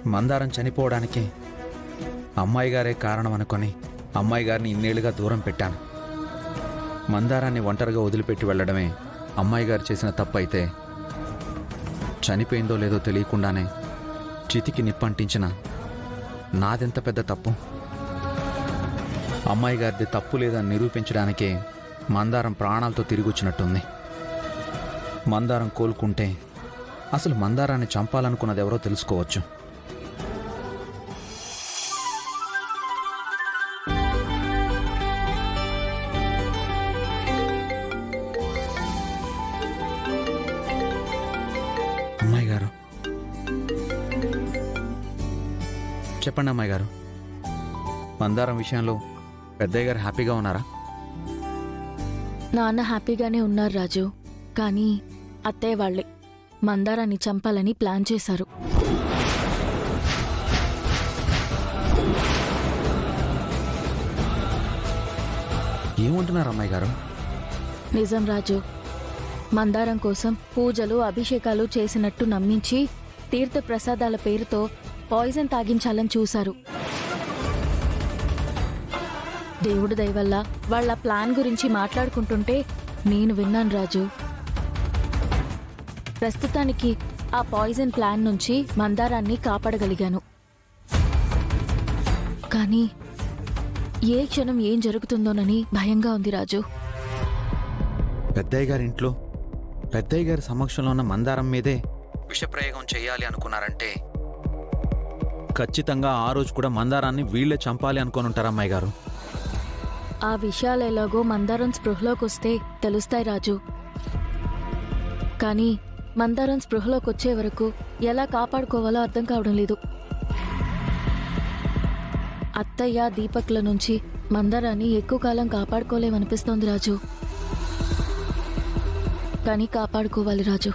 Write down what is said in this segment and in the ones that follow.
మందారం చనిపోవడానికి అమ్మాయి గారే కారణం అనుకొని అమ్మాయి గారిని ఇన్నేళ్లుగా దూరం పెట్టాను. మందారాన్ని ఒంటరిగా వదిలిపెట్టి వెళ్ళడమే అమ్మాయి గారు చేసిన తప్పు అయితే, చనిపోయిందో లేదో తెలియకుండానే చితికి నిప్పంటించిన నాదెంత పెద్ద తప్పు. అమ్మాయి గారిది తప్పు లేదని నిరూపించడానికే మందారం ప్రాణాలతో తిరిగొచ్చినట్టుంది. మందారం కోలుకుంటే అసలు మందారాన్ని చంపాలనుకున్నది ఎవరో తెలుసుకోవచ్చు. అమ్మాయి గారు, చెప్పండి అమ్మాయి గారు, మందారం విషయంలో పెద్దయ్య గారు హ్యాపీగా ఉన్నారా? నాన్న హ్యాపీగానే ఉన్నారు రాజు. కానీ అత్తయ్య వాళ్ళే మందారాన్ని చంపాలని ప్లాన్ చేశారు. ఏమంటున్నారు అమ్మాయి గారు? నిజం రాజు. మందారం కోసం పూజలు అభిషేకాలు చేసినట్టు నమ్మించి తీర్థ ప్రసాదాల పేరుతో పాయిజన్ తాగించాలని చూశారు. దేవుడి దయ వల్ల వాళ్ళ ప్లాన్ గురించి మాట్లాడుకుంటుంటే నేను విన్నాను రాజు. ప్రస్తుతానికి ఆ పాయిజన్ ప్లాన్ నుంచి మందారాన్ని కాపాడగలిగాను. కానీ ఏ క్షణం ఏం జరుగుతుందోనని భయంగా ఉంది రాజు. పెద్దయ్య గారి ఇంట్లో పెద్దయ్య గారి సమక్షంలో ఉన్న మందారం మీదే విషప్రయోగం చేయాలి అనుకున్నారంటే ఖచ్చితంగా ఆ రోజు కూడా మందారాన్ని వీళ్లే చంపాలి అనుకొని ఉంటారు అమ్మాయి గారు. ఆ విషయాలు ఎలాగో మందారం స్పృహలోకి వస్తే తెలుస్తాయి రాజు. కానీ మందారం స్పృహలోకి వచ్చే వరకు ఎలా కాపాడుకోవాలో అర్థం కావడం లేదు. అత్తయ్య దీపక్ల నుంచి మందారాన్ని ఎక్కువ కాలం కాపాడుకోలేమనిపిస్తోంది రాజు. కానీ కాపాడుకోవాలి రాజు.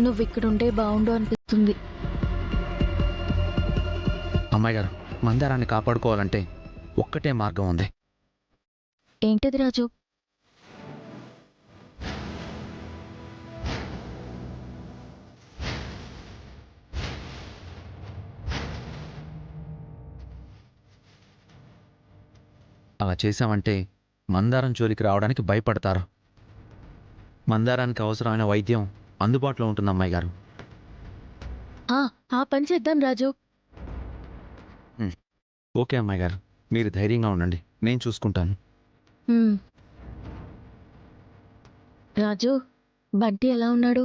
నువ్విక్కడుంటే బాగుండు అనిపిస్తుంది. అమ్మాయి గారు, మందారాన్ని కాపాడుకోవాలంటే ఒక్కటే మార్గం ఉంది. ఏంటది రాజు? అలా చేశామంటే మందారం జోలికి రావడానికి భయపడతారు. మందారానికి అవసరమైన వైద్యం అందుబాటులో ఉంటుంది అమ్మాయి గారు. ఆ పని చేద్దాం రాజు. ఓకే అమ్మాయి గారు, మీరు ధైర్యంగా ఉండండి, నేను చూసుకుంటాను. రాజు, బంటి ఎలా ఉన్నాడు?